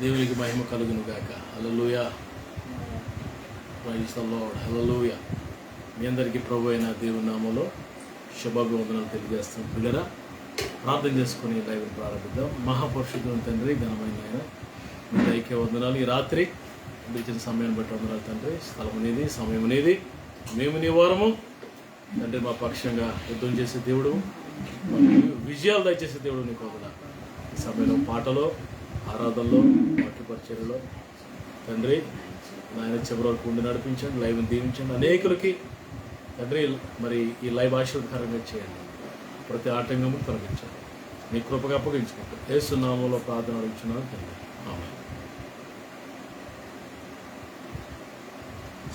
దేవునికి మహిమ కలుగును గాక. హల్లెలూయా, ప్రైజ్ ది లార్డ్, హల్లెలూయా. మీ అందరికీ ప్రభు అయిన దేవుని నామములో శుభాభివందనాలు తెలియజేస్తాం. పిల్లరా, ప్రార్థన చేసుకుని లైవ్ ప్రారంభిద్దాం. మహాపరిశుద్ధుని తండ్రి, ఘనమైన ఆయన, మీ దైకే వందనాలు. ఈ రాత్రి ఇచ్చిన సమయాన్ని బట్టి వందనాలు తండ్రి. స్థలం అనేది, సమయం అనేది, మేము నీ వారము తండ్రి. మా పక్షంగా యుద్ధం చేసే దేవుడు, విజయాలు దయచేసే దేవుడు నీకు వందనాలు. ఈ సమయంలో పాటలో, ఆరాధనలో, వాక్యపరిచర్యలో తండ్రి నాయన చివరి వరకు ఉండి నడిపించండి. లైవ్ని దీవించండి. అనేకులకి తండ్రి మరి ఈ లైవ్ ఆశీర్వదకరంగా చేయండి. ప్రతి ఆటంకము తొలగించండి. మీ కృపగా అప్పగించుకుంటాం. యేసు నామములో ప్రార్థన అడుగుచున్నాను తండ్రి, ఆమేన్.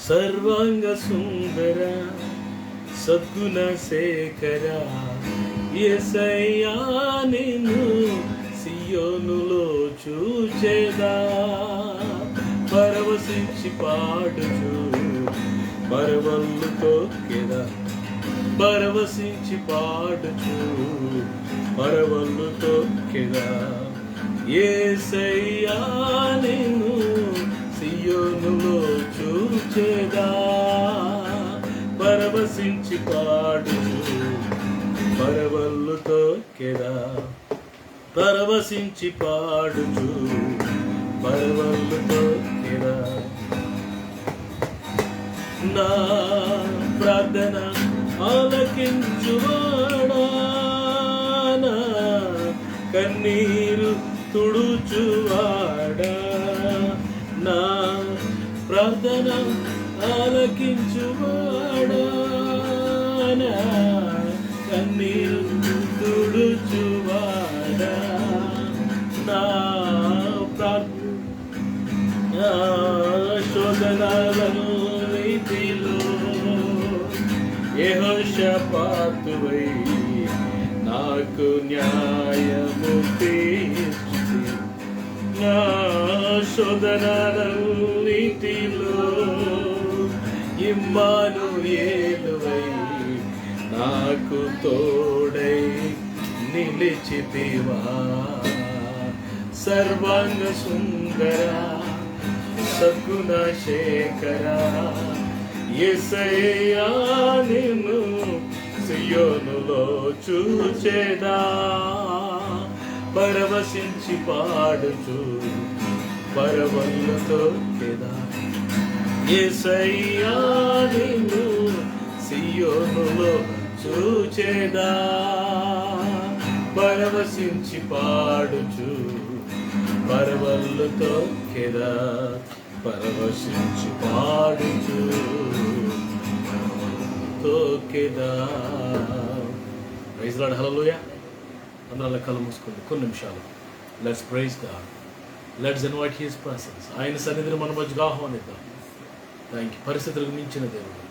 సర్వాంగ సుందర సద్గుణ శేఖర యేసయ్యా నిన్ను సియోనులో చూచెదా, పరవశించి పాడుచు పరవళ్ళు తొక్కెదా, పరవశించి పాడుచు పరవళ్ళు తొక్కెదా. యేసయ్యా నిన్ను సియోనులో చూచెదా, పరవశించి పాడుచు పరవళ్ళు తొక్కెదా, పరవశించి పాడుచు పరవళ్ళు తొక్కెదా. నా ప్రార్థన ఆలకించువాడా, నా కన్నీరు తుడుచువాడా, నా ప్రార్థన ఆలకించువాడా, నా కన్నీరు తుడుచువాడా, నా శోధనలను నీతిలో యెహోషాపాతువై నాకు న్యాయము తీర్చి, నా శోధనలను నీతిలో ఇమ్మానుయేలువై నాకు తోడై నిలిచితివా. సర్వాంగ సుందర సద్గుణ శేఖర యేసయ్యా నిన్ను సియోనులో చూచెదా, పరవశించి పాడుచు పరవళ్ళు తొక్కెదా. యేసయ్యా నిన్ను సియోనులో చూచెదా, పరవశించి పాడుచు పరవళ్ళు తొక్కెదా, పరవశించి పాడుచు తొక్కెదా. Praise lord, hallelujah. అందరూ కళ్ళు మూసుకోండి కొన్ని నిమిషాలు. Let's praise God, let's invite his presence. ఆయన సన్నిధిని మన మధ్యగా ఆహ్వానిద్దాం. Thank you. పరిస్థితులకు మించిన దేవుడు,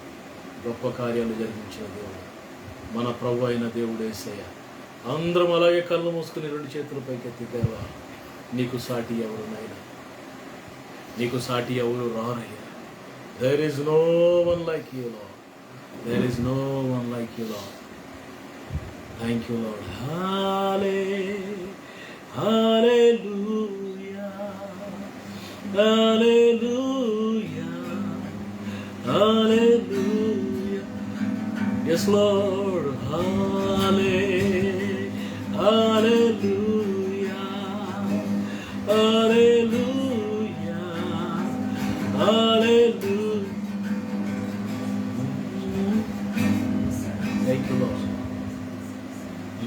గొప్ప కార్యాలు జరిగించిన దేవుడు మన ప్రభు అయిన దేవుడు యేసయ్య. అందరం అలాగే కళ్ళు మూసుకుని రెండు చేతుల పైకెత్తి, దేవా నీకు సాటి ఎవరు నాయనా, నీకు సాటి ఎవరు రారయ్యా. There is no one like you Lord, there is no one like you Lord. Thank you Lord. Hallelujah, hallelujah, hallelujah. Yes Lord, hallelujah, hallelujah, hallelujah. Thank you Lord.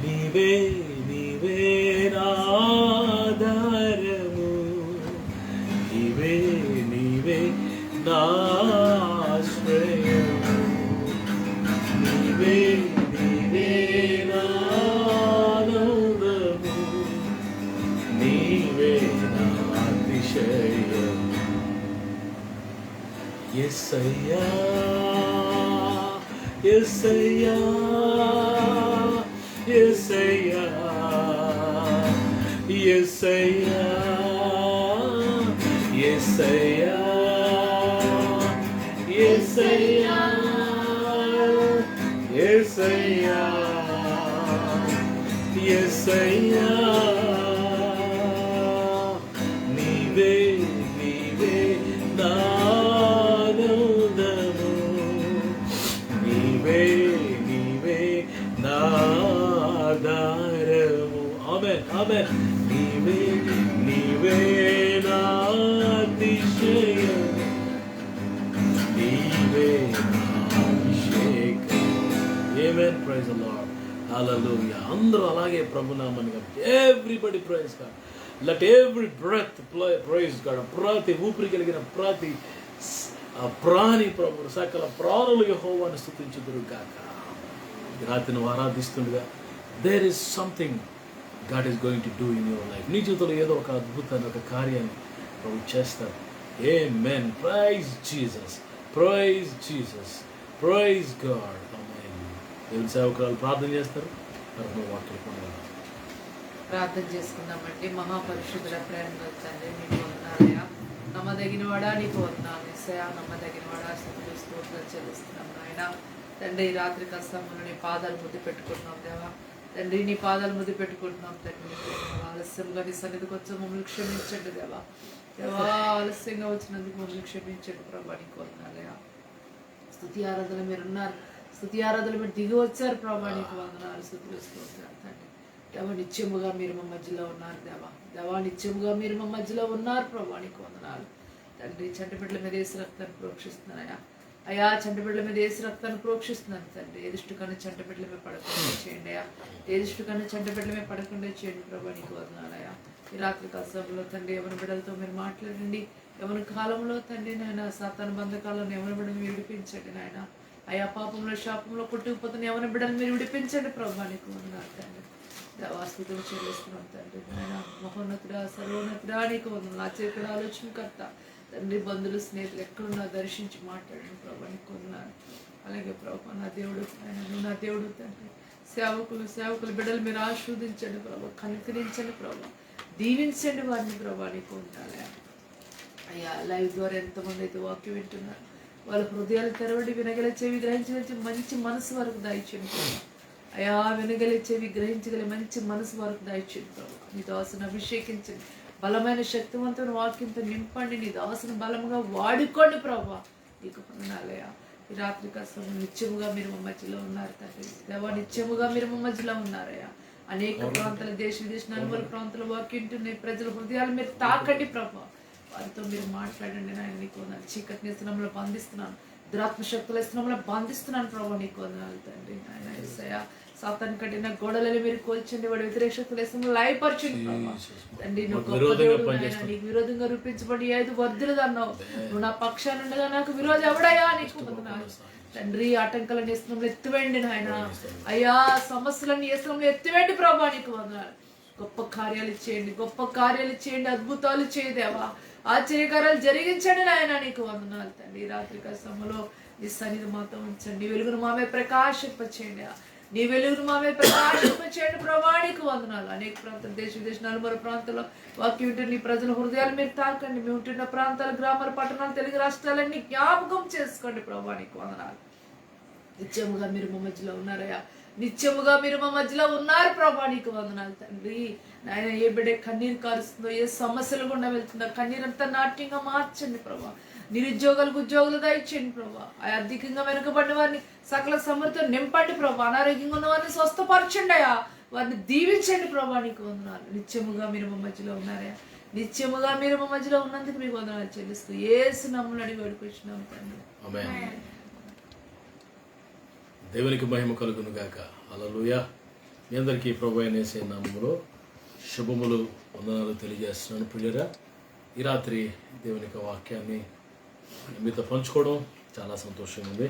Nive na adaramu, nive na ashrayamu, nive na anandamu, nive na atishayam. Yesaya, Yesaya, Yesaya, Yesaya, Yesaya, Yesaya, Yesaya, Yesaya, Nive amen. నీవే నీవే నా అతిశయం, నీవే నా అభిషేకం. Amen. Praise the Lord. Hallelujah. అందరూ అలాగే ప్రభునామాన్ని everybody praise God. Let every breath praise God. ప్రతి ఊపిరి కలిగిన ప్రతి ప్రాణి ప్రభు సకల ప్రాణులు యెహోవాను స్తుతించుదురు గాక. ఈ రాత్రి నువ్వు ఆరాధిస్తుండగా there is something God is going to do in your life. నీ జీవితంలో ఏదో ఒక అద్భుతాన్ని, ఒక కార్యాన్ని ప్రభు చేస్తారు. Amen. Praise Jesus, praise Jesus, praise God. దేవుని సేవకురాలు ప్రార్థన చేస్తారు. వాక్యం పొందాలి. ప్రార్థన చేసుకుందామండి. మహాపరిశుద్ధుల ప్రేమ తండ్రి నీకు వందనాలయ్యా. నమ్మదగిన వాడా నీకు వందనాలు యేసయ్యా. నమ్మదగిన వాడా స్తుతులు స్తోత్రాలు చెల్లిస్తున్నాం నాయన. తండ్రి ఈ రాత్రి కష్టంలో నీ పాదాలు ముద్దు పెట్టుకుంటున్నాం దేవా. తండ్రి నీ పాదాలు ముద్దు పెట్టుకుంటున్నాం తండ్రి. ఆలస్యంగా నీ సన్నిధికి వచ్చి మమ్మల్ని క్షమించండి దేవా. దేవా ఆలస్యంగా వచ్చినందుకు మమ్మల్ని క్షమించండి ప్రభా. నీకు వందనాలయ్యా. స్తుతి ఆరాధన మీరున్నారు. స్తుతి ఆరాధన మీరు దిగి వచ్చారు ప్రభా. నీకు వందనాలు స్తుతులు స్తోత్రాలు తండ్రి. దేవా నిత్యముగా మీరు మా మధ్యలో ఉన్నారు దేవా. దేవా నిత్యముగా మీరు మా మధ్యలో ఉన్నారు ప్రభా. నీకు వందనాలు తండ్రి. చంటిబిడ్డల మీద వేసి రక్తాన్ని ప్రోక్షిస్తున్నానయ్యా. అయ్యా చంటిబిడ్డల మీద వేసి రక్తాన్ని ప్రోక్షిస్తున్నాను తండ్రి. ఏ దృష్టి కన్నా చంటిబిడ్డల మీద పడకుండా చేయండి అయ్యా. ఏ దృష్టి కన్నా చంటిబిడ్డల మీద పడకుండా చేయండి ప్రభా. నీకు వందనాలయ్యా. ఈ రాత్రి కాలంలో తండ్రి ఎవరి బిడ్డలతో మీరు మాట్లాడండి. ఎవరి కాలంలో తండ్రి నాయన సాతాను బంధకాలను ఎవరి బిడ్డలు మీరు విడిపించండి నాయన. అయా పాపంలో శాపంలో కొట్టుకుపోతున్న ఎవరి బిడ్డలు మీరు విడిపించండి ప్రభా. నీకు వందనాలు తండ్రి. దేవాస్తుతులు చెల్లిస్తున్నాం తండ్రి నాయన. మహోన్నతుడా సర్వోన్నతుడా నీకు వందనాలు. ఆశ్చర్యకర ఆలోచనకర్త తండ్రి. బంధువులు స్నేహితులు ఎక్కడున్నా దర్శించి మాట్లాడండి ప్రభా. నీకు వందనాలు. అలాగే ప్రభా నా దేవుడు ఆయన నువ్వు నా దేవుడు తండ్రి. సేవకులు బిడ్డలు మీరు ఆశీర్వదించండి ప్రభా. కనికరించండి ప్రభా. దీవించండి వారిని ప్రభా. నీకు వందనాలు అయ్యా. లైవ్ ద్వారా ఎంతమంది అయితే వాక్యం వింటున్నారు వాళ్ళ హృదయాలు తెరవండి. వినగల చెవి గ్రహించగలిచి మంచి మనసు వరకు దాయిచ్చండి ప్రభా. అయా వినగలి చెవి గ్రహించగలి మంచి మనసు వరకు దాయిచ్చండి ప్రభా. నీ దాసును అభిషేకించండి. బలమైన శక్తివంతమైన వాక్యంతో నింపండి. నీ దాసును బలంగా వాడుకోండి ప్రభా. నీకు వందనాలయ్యా. ఈ రాత్రి కష్టం నిత్యముగా మీరు మా మధ్యలో ఉన్నారు తండ్రి. దేవా నిత్యముగా మీరు మా మధ్యలో ఉన్నారయ్యా. అనేక ప్రాంతాల దేశ నలుమూల ప్రాంతాల వాక్యంటున్నాయి ప్రజల హృదయాలు మీరు తాకండి ప్రభా. వారితో మీరు మాట్లాడండి నాయన. నీకు వందనాలు. చీకటిని స్థలంలో బంధిస్తున్నాను. దురాత్మశక్తుల స్థలంలో బంధిస్తున్నాను ప్రభా. నీకు వందనాలు తండ్రి నాయన. యేసయ్యా సాతాను కట్టిన గోడలను మీరు కోల్చండి. వాడి వ్యతిరేక శక్తుల స్థలంలో లయపరచండి ప్రభా. తండ్రి నువ్వు గొప్ప దేవుడు నాయన. నీకు విరోధంగా రూపించబడి 5 వర్ధులు అన్నావు. నువ్వు నా పక్షాన్ని ఉండగా నాకు విరోధం ఎవడయ్యా. నీకు వందనాలు తండ్రి. ఆటంకాలను ఏ స్థలంలో ఎత్తివేయండి నాయన. అయ్యా సమస్యలను ఏ స్థలంలో ఎత్తివేయండి ప్రభా. నీకు వందనాలు. గొప్ప కార్యాలు చేయండి. గొప్ప కార్యాలు చేయండి. అద్భుతాలు చేయదేవా. ఆశ్చర్యకారాలు జరిగించండి నాయన. నీకు వందనాలు తండ్రి. రాత్రి సమయంలో నీ సన్నిధి మాతో ఉంచండి. వెలుగును మామే ప్రకాశింపచేయండి. నీ వెలుగును మామే ప్రకాశింపచేయండి ప్రభా. నీకు వందనాలు. అనేక ప్రాంతాలు దేశ విదేశ నలుమూల ప్రాంతాల్లో వాక్యం ఉంటే నీ ప్రజల హృదయాలు మీరు తాకండి. మేము ఉంటున్న ప్రాంతాలు గ్రామాలు పట్టణాలు తెలుగు రాష్ట్రాలన్నీ జ్ఞాపకం చేసుకోండి ప్రభా. నీకు వందనాలు. నిత్యముగా మీరు మా మధ్యలో ఉన్నారయ్యా. నిత్యముగా మీరు మా మధ్యలో ఉన్నారు ప్రభా. నీకు వందనాలు తండ్రి నాయన. ఏ బిడ్డ కన్నీరు కారుస్తుందో, ఏ సమస్యలు గుండా వెళ్తుందో కన్నీరంతా నాట్యంగా మార్చండి ప్రభా. నిరుద్యోగులకు ఉద్యోగులు దయచేయండి ప్రభా. ఆర్థికంగా వెనుకబడిన వారిని సకల సమృద్ధితో నింపండి ప్రభా. అనారోగ్యంగా ఉన్న వారిని స్వస్థపరచండి అయ్యా. వారిని దీవించండి ప్రభా. నీకు వందనాలు. నిత్యముగా మీరు మా మధ్యలో ఉన్నారయ్యా. నిత్యముగా మీరు మా మధ్యలో ఉన్నందుకు మీకు వందనాలు చెల్లిస్తూ యేసు నామమున అడిగి వేడుకొచ్చున్నాం తండ్రి. ఆమేన్. దేవునికి మహిమ కలుగును గాక. హల్లెలూయా. మీ అందరికీ ప్రభువైన యేసు నామములో శుభములు వందనాలు తెలియజేస్తున్నాను ప్రియులారా. ఈ రాత్రి దేవుని యొక్క వాక్యాన్ని మీతో పంచుకోవడం చాలా సంతోషంగా ఉంది.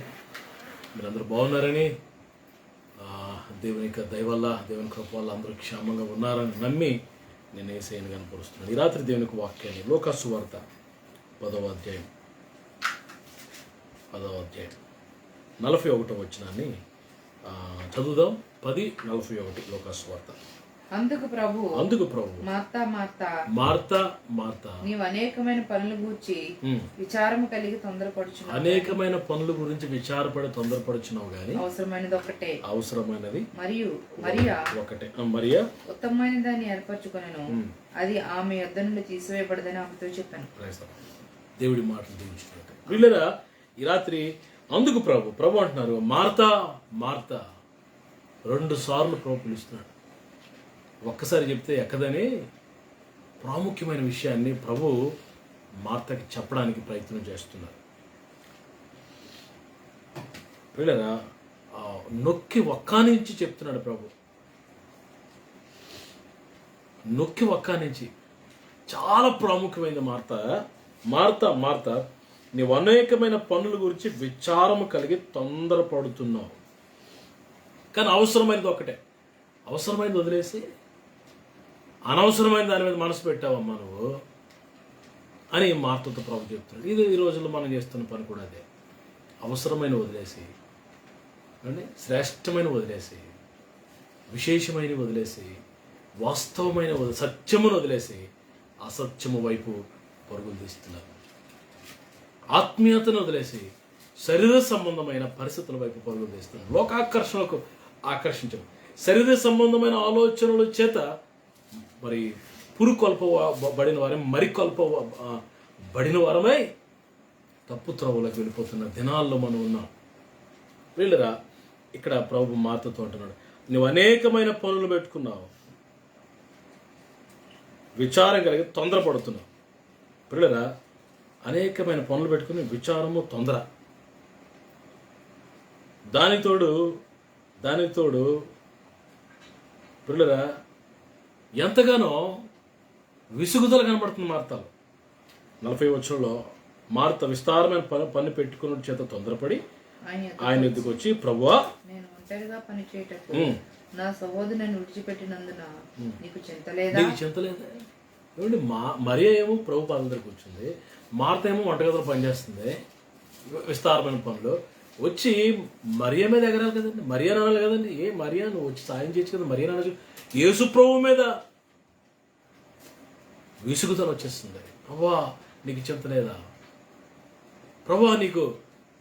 మీరందరూ బాగున్నారని, దేవుని యొక్క దయ వల్ల, దేవుని కృప వల్ల అందరూ క్షేమంగా ఉన్నారని నమ్మి నేను యేసయ్యను కనపరుస్తున్నాను. ఈ రాత్రి దేవుని యొక్క వాక్యాన్ని లూకా సువార్త 10వ అధ్యాయం 41వ వచనాన్ని చదువుదాం. 10:41 లూకా సువార్త. అందుకు ప్రభు మార్తా నీవు అనేకమైన పనుల గూర్చి విచారము కలిగి తొందరపడుచున్నావు. అనేకమైన పనుల గురించి విచారపడి తొందరపడుచున్నావు గాని అవసరమైనది మరియా ఉత్తమమైన దాన్ని ఏర్పరచుకొనెను. అది ఆమె యొద్ద నుండి తీసివేయబడదని ఆమెతో చెప్పాను. దేవుడి మాటలు దీవించుకున్నాడు. వీళ్ళరా ఈ రాత్రి అందుకు ప్రభు అంటున్నారు మార్తా మార్తా. 2 సార్లు ప్రభు పిలుస్తున్నాడు. ఒక్కసారి చెప్తే ఎక్కదని ప్రాముఖ్యమైన విషయాన్ని ప్రభు మార్తకి చెప్పడానికి ప్రయత్నం చేస్తున్నారు. పిల్లరా, నొక్కి ఒక్కానించి చెప్తున్నాడు ప్రభు. నొక్కి ఒక్కానించి చాలా ప్రాముఖ్యమైనది. మార్త నీవు అనేకమైన పనుల గురించి విచారము కలిగి తొందరపడుతున్నావు, కానీ అవసరమైనది ఒకటే. అవసరమైనది వదిలేసి అనవసరమైన దాని మీద మనసు పెట్టావమ్మా నువ్వు అని మార్తతో ప్రభు చెప్తున్నాడు. ఇది ఈ రోజుల్లో మనం చేస్తున్న పని కూడా అదే. అవసరమైన వదిలేసి, అంటే శ్రేష్టమైన వదిలేసి, విశేషమైన వదిలేసి, వాస్తవమైన సత్యమును వదిలేసి అసత్యము వైపు పరుగులు తీస్తున్నారు. ఆత్మీయతను వదిలేసి శరీర సంబంధమైన పరిస్థితుల వైపు పరుగులు తీస్తున్నారు. లోకాకర్షణకు ఆకర్షించడం, శరీర సంబంధమైన ఆలోచనల చేత మరి పురుకొల్పబడిన వారే మరికొల్పబడిన వారమై తప్పు త్రోవలకు వెళ్ళిపోతున్న దినాల్లో మనం ఉన్నాం. వీళ్ళరా, ఇక్కడ ప్రభు మార్తతో అంటున్నాడు, నువ్వు అనేకమైన పనులు పెట్టుకున్నావు, విచారం కలిగి తొందరపడుతున్నావు. పిల్లరా, అనేకమైన పనులు పెట్టుకుని విచారము, తొందర, దానికి తోడు పిల్లరా ఎంతగానో విసుగుదల కనబడుతుంది మార్తలో. 40 వచనంలో మార్త విస్తారమైన పని పెట్టుకున్న చేత తొందరపడి ఆయన ఎద్దుకు వచ్చి, ప్రభువా, నేను ఒంటరిగా పని చేయటప్పుడు నా సహోదరుని విడిచిపెట్టినందున నీకు చింతలేదా? ఏమండి, మరియా ఏమో ప్రభు పాదం దగ్గర కూర్చుంది, మార్త ఏమో వంటగదిలో పనిచేస్తుంది, విస్తారమైన పనులు. వచ్చి మరియా మీద ఎగరాలి కదండి, మరియా నానాలి కదండి. మరియా నువ్వు వచ్చి సాయం చేయొచ్చు కదా, మరియా నాన్న యేసు ప్రభు మీద విసుగుదల వచ్చేస్తుంది. ప్రభువా, నీకు చింత లేదా? ప్రభువా, నీకు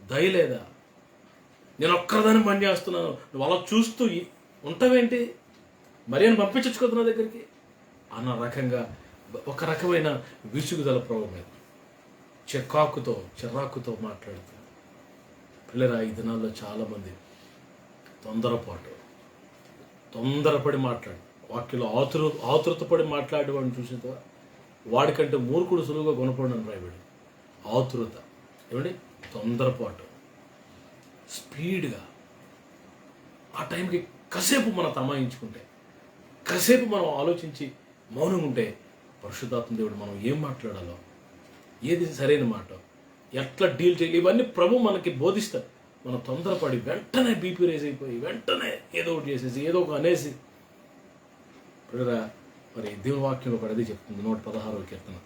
దయ లేదా? నేను ఒక్కరిదాన్ని పని చేస్తున్నాను, నువ్వు అలా చూస్తూ ఉంటావేంటి? మరియాను పంపించచ్చు నా దగ్గరికి అన్న రకంగా ఒక రకమైన విసుగుదల ప్రభు మీద చిరాకుతో మాట్లాడుతుంది. పిల్లరా, ఈ దినాల్లో చాలామంది తొందరపడి మాట్లాడు, వాక్యలో ఆతురతపడి మాట్లాడేవాడిని చూసిన వాడికంటే మూర్ఖుడు సులువుగా గుణపడని రాయబడి. ఆతురత ఏమండి, తొందరపాటు, స్పీడ్గా. ఆ టైంకి కాసేపు మనం తమాయించుకుంటే, కాసేపు మనం ఆలోచించి మౌనంగా ఉంటే పరిశుద్ధాత్మ దేవుడు మనం ఏం మాట్లాడాలో, ఏది సరైన మాట, ఎట్లా డీల్ చేయాలి, ఇవన్నీ ప్రభు మనకి బోధిస్తారు. మనం తొందరపడి వెంటనే బీపీ రేజ్ అయిపోయి వెంటనే ఏదో ఒకటి చేసేసి ఏదో ఒక అనేసి. పిల్లరా, మరి దేవుని వాక్యంలో ఒకటి అదే చెప్తుంది. 116వ కీర్తన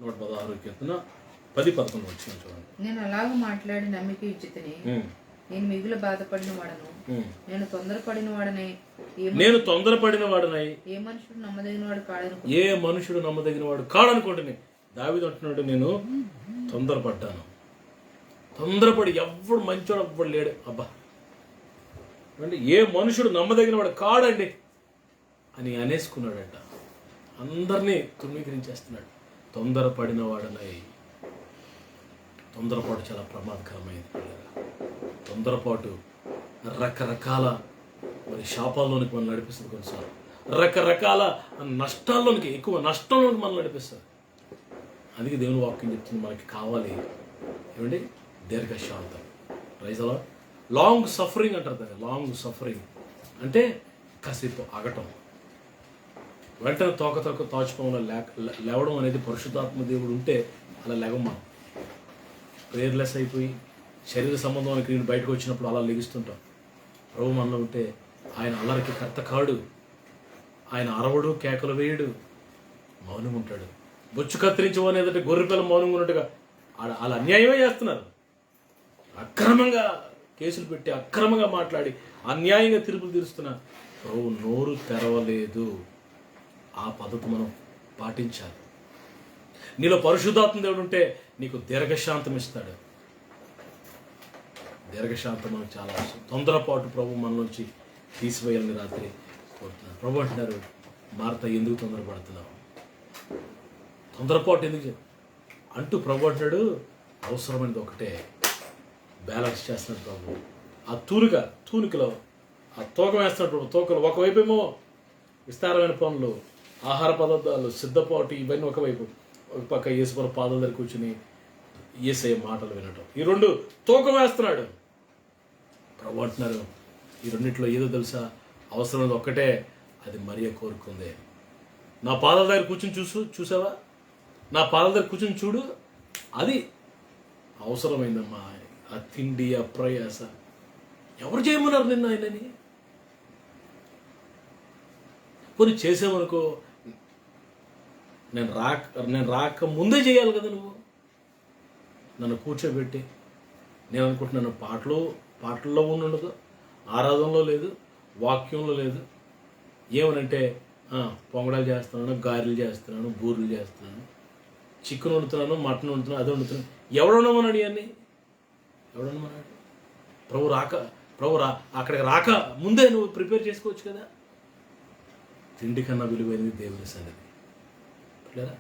116వ కీర్తన 10-11 వచ్చిన చూడండి. నేను అలాగ మాట్లాడి నమ్మిక ఇచ్చితిని, నేను మిగులు బాధపడిన వాడను, నేను తొందరపడిన వాడనై ఏ మనుషుడు నమ్మదగిన వాడు కాడనుకుంటున్నాయి. దావీదు అంటున్నాడు, నేను తొందరపడి ఎవడు మంచోడు ఎవ్వడు లేడు. అబ్బా, అంటే ఏ మనుషుడు నమ్మదగిన వాడు కాడండి అని అనేసుకున్నాడట. అందరినీ తృణీకరించేస్తున్నాడు. తొందరపడిన వాడనై. తొందరపాటు చాలా ప్రమాదకరమైనది. తొందరపాటు రకరకాల మరి శాపాల్లోనికి మనం నడిపిస్తుంది. కొన్నిసార్లు రకరకాల నష్టాల్లోనికి, ఎక్కువ నష్టంలోనికి మనం నడిపిస్తుంది. అందుకే దేవుని వాక్యం చెప్తుంది, మనకి కావాలి ఏమండి, దీర్ఘశాంతం. రైజ్ అలా లాంగ్ సఫరింగ్ అంటారు దాన్ని. లాంగ్ సఫరింగ్ అంటే కాసేపు ఆగటం, వెంటనే తోక తాచుకోవడం, లేవడం అనేది పరిశుద్ధాత్మ దేవుడు ఉంటే అలా లేవం. మనం ప్రేయర్లెస్ అయిపోయి శరీర సంబంధమైన క్రియలు బయటకు వచ్చినప్పుడు అలా లెగిస్తుంటాం. ప్రభు మనలో ఉంటే ఆయన అల్లరికి కర్త కాడు, ఆయన అరవడు, కేకలు వేయడు, మౌనం ఉంటాడు. బొచ్చు కత్తిరించమని ఏదంటే గొర్రెపిల్ల మౌనంగా ఉన్నట్టుగా అలా అన్యాయమే చేస్తున్నారు. అక్రమంగా కేసులు పెట్టి, అక్రమంగా మాట్లాడి, అన్యాయంగా తీర్పులు తీరుస్తున్నారు. ప్రభు నోరు తెరవలేదు. ఆ పద్ధతి మనం పాటించాలి. నీలో పరిశుద్ధాత్మ దేవుడు ఉంటే నీకు దీర్ఘశాంతం ఇస్తాడు. దీర్ఘశాంతం మనకు చాలా అవసరం. తొందరపాటు ప్రభు మన నుంచి తీసివేయాలని రాత్రి కోరుతున్నాను. ప్రభు అంటున్నారు, మార్త ఎందుకు తొందరపడుతున్నావు, తొందరపాటు ఎందుకు అంటూ ప్రభు అంటాడు, అవసరమైనది ఒకటే. బ్యాలెన్స్ చేస్తున్నాడు ప్రభు. ఆ తూనికలో ఆ తూకం వేస్తున్నాడు ప్రభు. తూకలు ఒకవైపేమో విస్తారమైన పనులు, ఆహార పదార్థాలు, సిద్ధపాటు, ఇవన్నీ ఒకవైపు, ఒక పక్క యేసుప్రభు పాదాల దగ్గర కూర్చుని యేసయ్య మాటలు వినటం. ఈ రెండు తూకం వేస్తున్నాడు. ప్రభు అంటున్నారు, ఈ రెండిట్లో ఏదో తెలుసా, అవసరమైనది ఒక్కటే, అది మరియ కోరుకుందే. నా పాదాల దగ్గర కూర్చుని చూసావా, నా పాదాల దగ్గర కూర్చుని చూడు, అది అవసరమైందమ్మా. ఆ తిండి, ఆ ప్రయాస ఎవరు చేయమన్నారు నిన్న ఆయనని? కొన్ని చేసామనుకో, నేను రాక ముందే చేయాలి కదా నువ్వు. నన్ను కూర్చోబెట్టి నేను అనుకుంటున్నాను పాటల్లో ఉండదు, ఆరాధనలో లేదు, వాక్యంలో లేదు. ఏమనంటే పొంగడాలు చేస్తున్నాను, గారెలు చేస్తున్నాను, బూరెలు చేస్తున్నాను, చికెన్ వండుతున్నాను, మటన్ వండుతున్నాను, అది వండుతున్నాను. ఎవడున్నామన్నాడు ఇవన్నీ? ఎవడున్నామన్నాడు? ప్రభు అక్కడికి రాక ముందే నువ్వు ప్రిపేర్ చేసుకోవచ్చు కదా. తిండి కన్నా విలువైనది దేవుని సన్నిధి. లేదా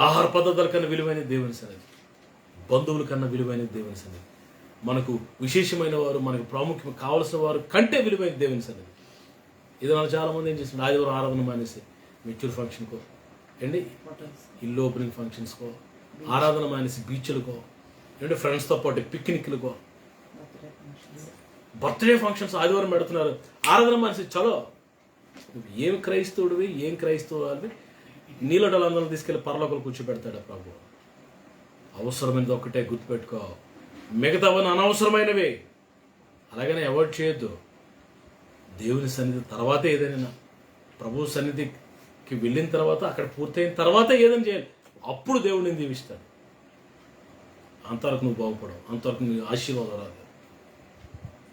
ఆహార పద్ధతుల కన్నా విలువైనది దేవుని సన్నిధి, బంధువుల కన్నా విలువైనది దేవుని సన్నిధి, మనకు విశేషమైన వారు, మనకు ప్రాముఖ్యం కావలసిన వారు కంటే విలువైన దేవుని సన్నిధి. ఇది మనం చాలామంది ఏం చేస్తున్నారు, ఆదివారం ఆరాధన మానేసి మెచ్యూర్ ఫంక్షన్కో, ఏంటి ఇల్లు ఓపెనింగ్ ఫంక్షన్స్కో, ఆరాధన మానేసి బీచ్లకో, ఏంటంటే ఫ్రెండ్స్తో పాటు పిక్నిక్లకో, బర్త్డే ఫంక్షన్స్ ఆదివారం పెడుతున్నారు. ఆరాధన మానేసి చలో, నువ్వు ఏం క్రైస్తవుడివి, ఏం క్రైస్తవుడివి, నీళ్ళందరం తీసుకెళ్ళి పరలోకలు కూర్చోబెడతాడు ప్రభు. అవసరమైనది ఒక్కటే గుర్తుపెట్టుకో, మిగతావన్నీ అనవసరమైనవి. అలాగనే అవాయిడ్ చేయొద్దు. దేవుని సన్నిధి తర్వాతే ఏదైనా, ప్రభు సన్నిధికి వెళ్ళిన తర్వాత, అక్కడ పూర్తయిన తర్వాత ఏదైనా చేయాలి. అప్పుడు దేవుడిని దీవిస్తాడు. అంతవరకు నువ్వు బాగుపడవు, అంతవరకు నువ్వు ఆశీర్వాదం రాదు.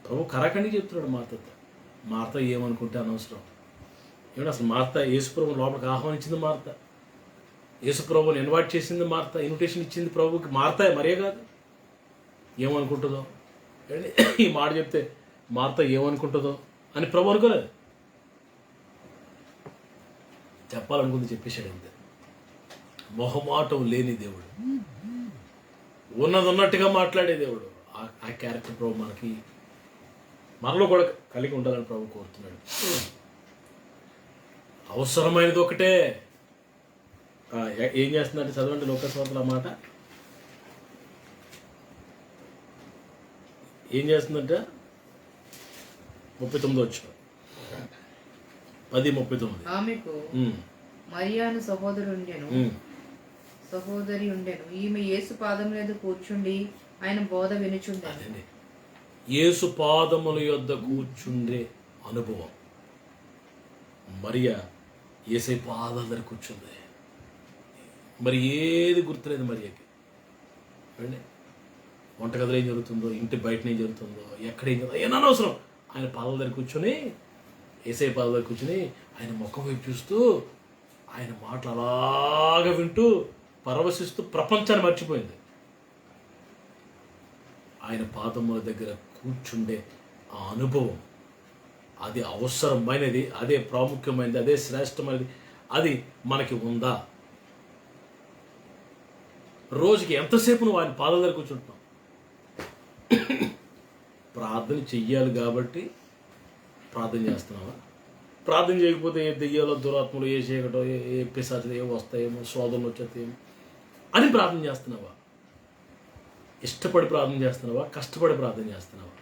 ప్రభు కరాఖండి చెప్తున్నాడు మార్త ఏమనుకుంటే అనవసరం. ఏమంటే అసలు మార్త యేసుప్రభుని లోపలికి ఆహ్వానించింది మార్త, యేసుప్రభుని ఇన్వైట్ చేసింది మార్త, ఇన్విటేషన్ ఇచ్చింది ప్రభుకి మార్త, మరే కాదు. ఏమనుకుంటుందో ఈ మాట చెప్తే మార్త ఏమనుకుంటుందో అని ప్రభు అనుకోలేదు. చెప్పాలనుకుంది చెప్పేశాడు అంతే. మొహమాటం లేని దేవుడు, ఉన్నట్టుగా మాట్లాడే దేవుడు. ఆ క్యారెక్టర్ ప్రభు మనలో కూడా కలిగి ఉండాలని ప్రభు కోరుతున్నాడు. అవసరమైనది ఒకటే. ఏం చేస్తుందంటే చదవండి లోకస్వార్తల మాట. ఏం చేస్తుందంటే 39 వచ్చిన 10:39. ఆమెకు మరియాను సహోదరి ఉండెను. ఈమె యేసు పాదముల యొద్ద కూర్చుండి ఆయన బోధ వినుచుండెను. యేసు పాదముల యొద్ద కూర్చుండే అనుభవం. మరియా యేసై పాదాల దగ్గర కూర్చుంది. మరి ఏది గుర్తులేదు మరియకి. వంటగదిలో ఏం జరుగుతుందో, ఇంటి బయట ఏం జరుగుతుందో, ఎక్కడ ఏం జరుగుతుందో ఏమన్నా అవసరం. ఆయన పాదాల దగ్గర కూర్చొని, యేసయ్య పాదాల దగ్గర కూర్చొని ఆయన ముఖం వైపు చూస్తూ, ఆయన మాటలు అలాగా వింటూ పరవశిస్తూ ప్రపంచాన్ని మర్చిపోయింది. ఆయన పాదముల దగ్గర కూర్చుండే ఆ అనుభవం, అది అవసరమైనది, అదే ప్రాముఖ్యమైనది, అదే శ్రేష్టమైనది. అది మనకి ఉందా? రోజుకి ఎంతసేపు నువ్వు ఆయన పాదాల దగ్గర కూర్చుంటున్నావు? ప్రార్థన చెయ్యాలి కాబట్టి ప్రార్థన చేస్తున్నావా? ప్రార్థన చేయకపోతే ఏ దెయ్యాలో, దురాత్మలు, ఏ చీకటో, ఏ పిశాచులు ఏ వస్తాయేమో, శోధనలు వచ్చేస్తాయేమో అని ప్రార్థన చేస్తున్నావా? ఇష్టపడి ప్రార్థన చేస్తున్నావా? కష్టపడి ప్రార్థన చేస్తున్నావా?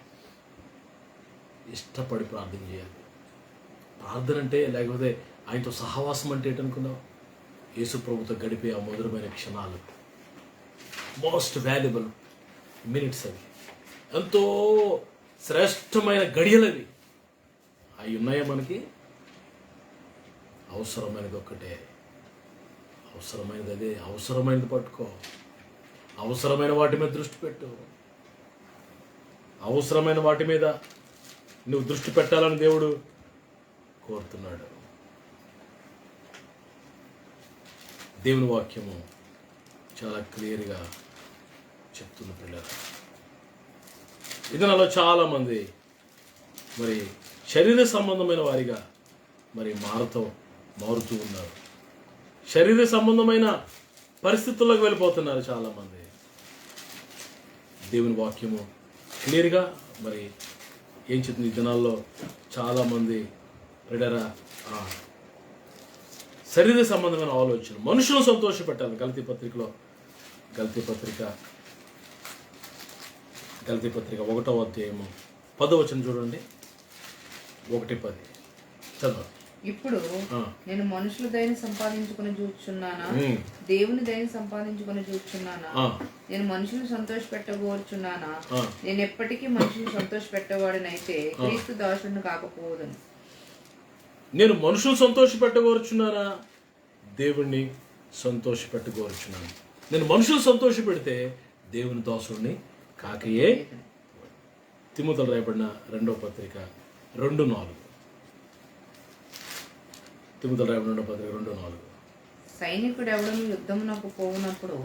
ఇష్టపడి ప్రార్థన చేయాలి. ప్రార్థన అంటే, లేకపోతే ఆయనతో సహవాసం అంటే ఏంటనుకున్నావు? యేసు ప్రభుతో గడిపే ఆ మధురమైన క్షణాలు, మోస్ట్ వాల్యుబుల్ మినిట్స్, అవి ఎంతో శ్రేష్టమైన గడియలవి. అవి ఉన్నాయా మనకి? అవసరమైనది ఒక్కటే, అవసరమైనది అదే. అవసరమైనది పట్టుకో, అవసరమైన వాటి మీద దృష్టి పెట్టు. అవసరమైన వాటి మీద నువ్వు దృష్టి పెట్టాలని దేవుడు కోరుతున్నాడు. దేవుని వాక్యము చాలా క్లియర్గా చెప్తున్న పిల్లలు. ఇది నాలో చాలామంది మరి శరీర సంబంధమైన వారిగా మరి మారుతూ ఉన్నారు. శరీర సంబంధమైన పరిస్థితుల్లోకి వెళ్ళిపోతున్నారు చాలామంది. దేవుని వాక్యము క్లియర్గా మరి ఏం చెప్తుంది, ఈ దినాల్లో చాలామంది ప్రియులారా శరీర సంబంధమైన ఆలోచనలు, మనుషులను సంతోషపెట్టాలి. గల్తీ పత్రిక 1వ అధ్యాయము 10వ వచనం చూడండి. 1:10 చదువు. ఇప్పుడు నేను మనుషుల దయని సంపాదించుకుని చూచున్నానా, దేవుని దయని సంపాదించుకుని చూచున్నానా? నేను మనుషులు సంతోష పెట్టగోరుచున్నానా? నేను ఎప్పటికీ మనుషులు సంతోష పెట్టవాడినైతే క్రీస్తు దాసుడిని కాకపోదును. నేను మనుషులు సంతోష పెట్టగోరుచున్నానా, దేవుణ్ణి సంతోష పెట్టగోరుచున్నాను. నేను మనుషులు సంతోష పెడితే దేవుని దాసుడిని కాకయే. తిమోతికి రాయబడిన 2వ పత్రిక 2:4. తిమోతికి రాయబడిన 2వ పత్రిక 2:4. సైనికుడు ఎవడను యుద్ధమునకు పోవునప్పుడు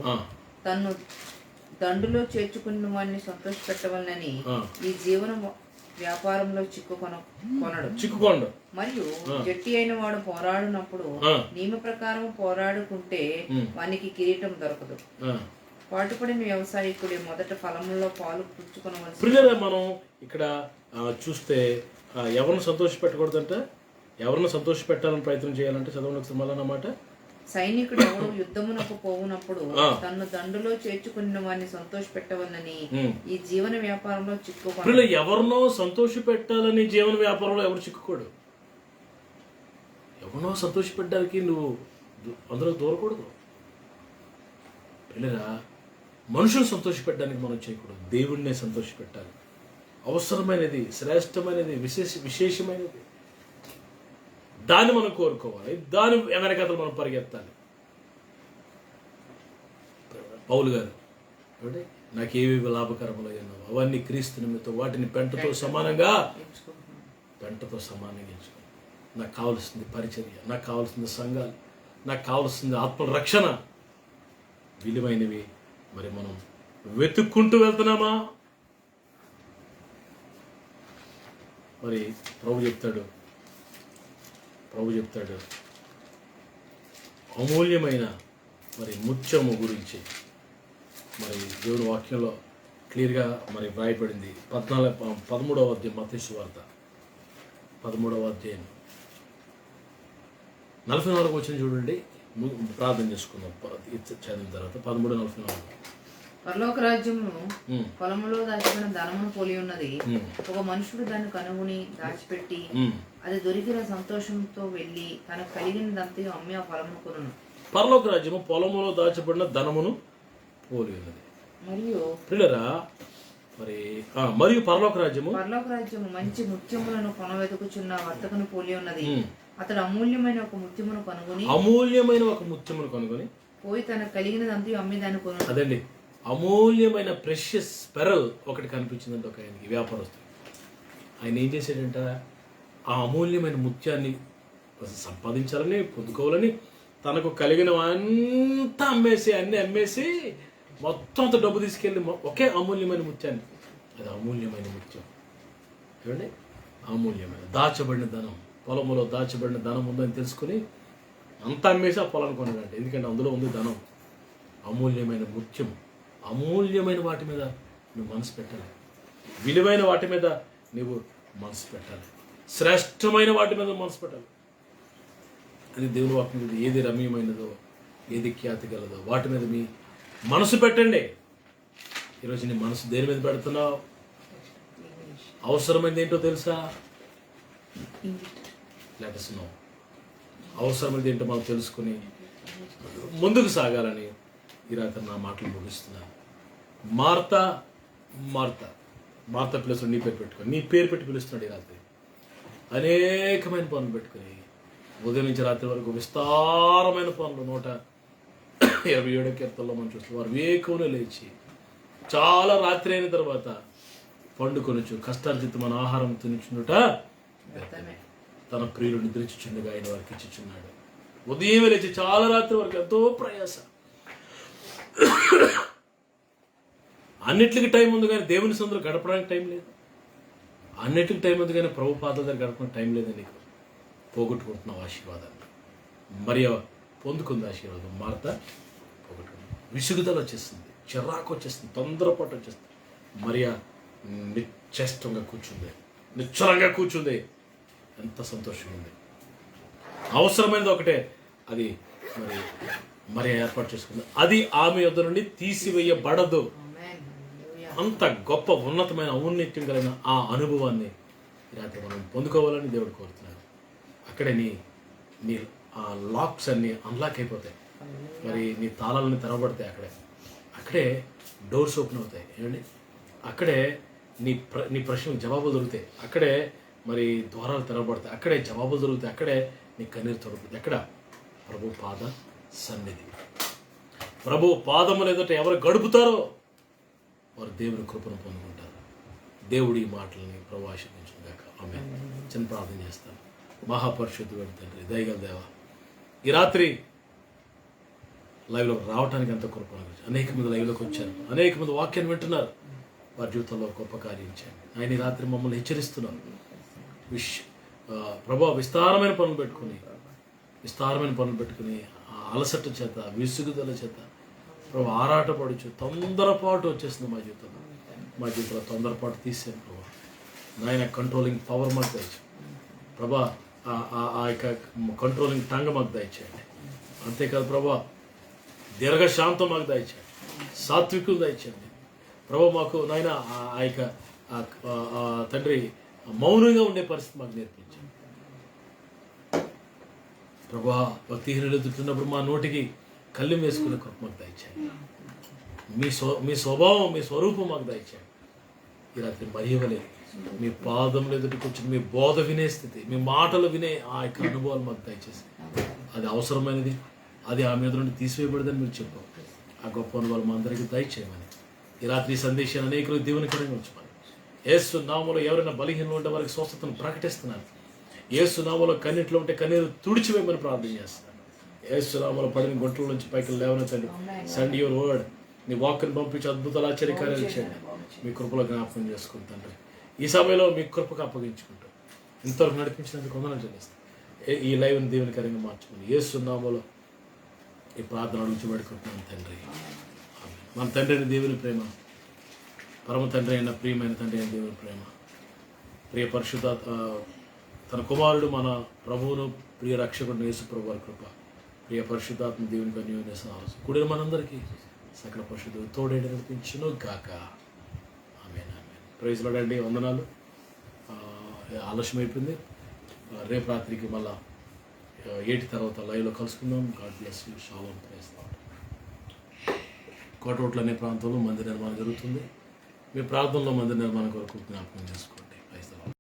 తన్ను దండులో చేర్చుకున్న వాడిని సంతోష పెట్టవాలని ఈ జీవన వ్యాపారంలో చిక్కుకొనడు. మరియు జట్టి అయిన వాడు పోరాడినప్పుడు నియమ ప్రకారం పోరాడుకుంటే వానికి కిరీటం దొరకదు. పాటుపడిన వ్యవసాయకుడి మొదట ఫలములో పాలు పుచ్చుకొనవలసి. మనం ఇక్కడ చూస్తే ఎవరిని సంతోష పెట్టకూడదంట, ఎవరిని సంతోష పెట్టాలని ప్రయత్నం చేయాలంటే చదవడానికి మళ్ళన్నమాట. సైనికుడు ఎవడు యుద్ధమునకు పోవునప్పుడు తన్ను దండులో చేర్చుకున్న వాడిని సంతోష పెట్టవలని ఈ జీవన వ్యాపారంలో చిక్కుకోడు. ఎవరినో సంతోష పెట్టాలని జీవన వ్యాపారంలో ఎవరు చిక్కుకోడు. ఎవరినో సంతోష పెట్టడానికి నువ్వు అందులో దూరకూడదు. పిల్లరా, మనుషులు సంతోష పెట్టడానికి మనం చేయకూడదు, దేవుడినే సంతోష పెట్టాలి. అవసరమైనది, శ్రేష్టమైనది, విశేషమైనది దాన్ని మనం కోరుకోవాలి, దాని వెనకతలు మనం పరిగెత్తాలి. పౌలు గారు అంటే నాకేవి లాభకరములయ్యాను అవన్నీ క్రీస్తు నిమిత్తం వాటిని పెంటతో సమానంగా ఎంచుకో. నాకు కావాల్సింది పరిచర్య, నాకు కావాల్సింది సంఘాలు, నాకు కావాల్సింది ఆత్మరక్షణ, విలువైనవి మరి మనం వెతుక్కుంటూ వెళ్తున్నామా? మరి ప్రభు చెప్తాడు అమూల్యమైన మరి ముత్యము గురించి మరి దేవుని వాక్యంలో క్లియర్గా మరి వ్రాయబడింది. 13వ అధ్యాయం మత్తయి సువార్త 13వ అధ్యాయం 44 వచ్చిన చూడండి. ప్రార్థన చేసుకుందాం చదివిన తర్వాత 13:44. పరలోక రాజ్యము పొలములో దాచిపెట్టిన ధనమును పోలి ఉన్నది. ఒక మనుషుడు దాన్ని కనుగొని దాచిపెట్టి అది దొరికిన సంతోషంతో వెళ్లి తనకు కలిగినదంతా అమ్మి ఆ పొలమును కొనును. పరలోక రాజ్యము పొలములో దాచిపెట్టిన ధనమును పోలి ఉన్నది. మరియు పరలోక రాజ్యము మంచి ముత్యములను కొనవెతుకుచున్న వర్తకుని పోలి ఉన్నది. అతడు అమూల్యమైన ఒక ముత్యమును కనుగొని పోయి తనకు కలిగినదంతా అమ్మి దాన్ని కొను. అదండి, అమూల్యమైన ప్రెషియస్ పెరల్ ఒకటి కనిపించిందంటే ఒక ఆయనకి వ్యాపారస్తుడు. ఆయన ఏం చేశాడంట, ఆ అమూల్యమైన ముత్యాన్ని సంపాదించాలని పొందుకోవాలని తనకు కలిగిన అంతా అన్నీ అమ్మేసి మొత్తం అంత డబ్బు తీసుకెళ్ళి ఒకే అమూల్యమైన ముత్యాన్ని, అది అమూల్యమైన ముత్యం చూడండి, అమూల్యమైన దాచబడిన ధనం, పొలములో దాచబడిన ధనం ఉందని తెలుసుకుని అంతా అమ్మేసి ఆ పొలాన్ని కొనడండి. ఎందుకంటే అందులో ఉంది ధనం, అమూల్యమైన ముత్యం. అమూల్యమైన వాటి మీద నువ్వు మనసు పెట్టాలి, విలువైన వాటి మీద నువ్వు మనసు పెట్టాలి, శ్రేష్టమైన వాటి మీద మనసు పెట్టాలి. అది దేవుని వాక్యం. ఏది రమ్యమైనదో, ఏది ఖ్యాతి గలదో వాటి మీద మీ మనసు పెట్టండి. ఈరోజు నీ మనసు దేని మీద పెడుతున్నావు? అవసరమైనది ఏంటో తెలుసా? Let us know. అవసరమైనది ఏంటో మనం తెలుసుకుని ముందుకు సాగాలని ఈ రాత్రి నా మాటలు ముగిస్తున్నాను. మార్త ప్లేస్లో నీ పేరు పెట్టుకొని, నీ పేరు పెట్టి పిలుస్తున్నాడు ఈ రాత్రి. అనేకమైన పనులు పెట్టుకుని ఉదయం నుంచి రాత్రి వరకు విస్తారమైన పనులు 127 కీర్తనలో మనం చూస్తాం. వారు వేకువనే లేచి చాలా రాత్రి అయిన తర్వాత పండుకొనుచు కష్టార్జితమైన ఆహారం తినుచుండుట తన ప్రియులు నిద్రించుచుండగా ఆయన వారికి ఇచ్చుచున్నాడు. ఉదయం లేచి చాలా రాత్రి వరకు ఎంతో ప్రయాస. అన్నిటికి టైం ఉంది కానీ దేవుని సందులో గడపడానికి టైం లేదు. అన్నిటికి టైం ఉంది కానీ ప్రభు పాదాల దగ్గర గడపడానికి టైం లేదు. నీకు పోగొట్టుకుంటున్నావు ఆశీర్వాదాన్ని. మరియ పొందుకుంది ఆశీర్వాదం, మార్త పోగొట్టుకుంది. విసుగుదల వచ్చేస్తుంది, చిరాకు వచ్చేస్తుంది, తొందరపాటు వచ్చేస్తుంది. మరియ చేష్టంగా కూర్చుంది, నిశ్చలంగా కూర్చుంది. ఎంత సంతోషంగా ఉంది. అవసరమైనది ఒకటే, అది మరి మరి ఏర్పాటు చేసుకుంది. అది ఆమె యొద్ద నుండి తీసివేయబడదు. అంత గొప్ప ఉన్నతమైన ఔన్నత్యం కలిగిన ఆ అనుభవాన్ని రాత్రి మనం పొందుకోవాలని దేవుడు కోరుతున్నాడు. అక్కడే నీ ఆ లాక్స్ అన్నీ అన్లాక్ అయిపోతాయి. మరి నీ తాళాలని తెరవబడతాయి. అక్కడే డోర్స్ ఓపెన్ అవుతాయి. ఏమండి, అక్కడే నీ ప్రశ్నకు జవాబులు దొరుకుతాయి. అక్కడే మరి ద్వారాలు తెరవబడతాయి. అక్కడే జవాబులు దొరుకుతాయి. అక్కడే నీ కన్నీరు తొడుగుతుంది. ఎక్కడ? ప్రభు పాద సన్నిధి. ప్రభు పాదములు ఎదుట ఎవరు గడుపుతారో వారు దేవుని కృపను పొందుకుంటారు. దేవుడి ఈ మాటలని ప్రభు ఆశీర్వదించుగాక. ఆమె చిన్న ప్రార్థన చేస్తాను. మహాపరిశుద్ధుడు తండ్రి, దయగల దేవ, ఈ రాత్రి లైవ్లో రావడానికి ఎంత కృప. అనేక మంది లైవ్లోకి వచ్చారు, అనేక మంది వాక్యాన్ని వింటున్నారు. వారి జీవితంలో గొప్ప కార్యం చేయండి. ఆయన ఈ రాత్రి మమ్మల్ని హెచ్చరిస్తున్నాను. ప్రభు విస్తారమైన పనులు పెట్టుకుని ఆ అలసట చేత, విసుగుదల చేత ప్రభు ఆరాటపడుచు తొందరపాటు వచ్చేస్తుంది మా జీవితంలో తొందరపాటు తీసాను ప్రభు. నాయన కంట్రోలింగ్ పవర్ మాకు దయచేయండి ప్రభా. ఆ యొక్క కంట్రోలింగ్ టంగ్ మాకు దయచేయండి. అంతేకాదు ప్రభా, దీర్ఘశాంతం మాకు దయచేయండి, సాత్వికులు దయచేయండి ప్రభు. మాకు నాయన ఆ యొక్క తండ్రి మౌనంగా ఉండే పరిస్థితి మాకు నేర్పించండి ప్రభా. భక్తిహీనులు ఎదుర్కొన్నప్పుడు మా నోటికి కళ్ళు వేసుకునే కృప మాకు దయచేయండి. మీ స్వభావం, మీ స్వరూపం మాకు దయచేయండి. ఈ రాత్రి మరియవలేదు మీ పాదములు ఎదుటికి వచ్చిన మీ బోధ వినే స్థితి, మీ మాటలు వినే ఆ యొక్క అనుభవాలు మాకు దయచేసి, అది అవసరమైనది, అది ఆ మీద నుండి తీసివేయబడదని మీరు చెప్పారు. ఆ గొప్ప అనుభవాలు మా అందరికీ దయచేయమని ఈ రాత్రి సందేశాన్ని అనేకులు దీవెనకరంగా ఉంచమని, యేసు నామములో ఎవరైనా బలహీనలు ఉంటే వారికి స్వస్థతను ప్రకటిస్తున్నారు. యేసు నామములో కన్నీటిలో ఉంటే కన్నీరు తుడిచివేయమని ప్రార్థన చేస్తున్నాను. యేసు నామములో పడిన గుంటల నుంచి పైకి లేవనెత్తండి. సెండ్ యువర్ వర్డ్, నీ వాక్ని పంపించి అద్భుతాలు ఆశ్చర్యకార్యాలు చేయండి. మీ కృపలో జ్ఞాపకం చేసుకుంటాను. ఈ సమయంలో మీ కృపకు అప్పగించుకుంటాం. ఇంతవరకు నడిపించినందుకు వందనాలు చెల్లిస్తాను. ఈ లైవ్ని దీవెనకరంగా మార్చుకుని యేసు నామములో ఈ ప్రార్థన నుంచి పెడుకుంటున్నాను తండ్రి. మన తండ్రి అయిన దేవుని ప్రేమ, పరమ తండ్రి అయిన ప్రియమైన తండ్రి అయిన దేవుని ప్రేమ, ప్రియ పరిశుద్ధ తన కుమారుడు మన ప్రభువును ప్రియ రక్షకుడు యేసు ప్రభు వారి కృప, ప్రియ పరిశుద్ధాత్మ దేవునికి అన్యోన్య కూడిన మనందరికీ సకల పరిశుద్ధుడు తోడేడి నడిపించును గాక. ఆమేన్. ప్రైజ్ లార్డ్ అండి. వందనాలు. ఆలస్యం అయిపోయింది. రేపు రాత్రికి మళ్ళా 8 తర్వాత లైవ్లో కలుసుకుందాం. God bless you. Shalom. Praise Lord. కోటోట్లు అనే ప్రాంతంలో మందిర నిర్మాణం జరుగుతుంది. మీ ప్రాంతంలో మందిర నిర్మాణం కొరకు జ్ఞాపకం చేసుకోండి.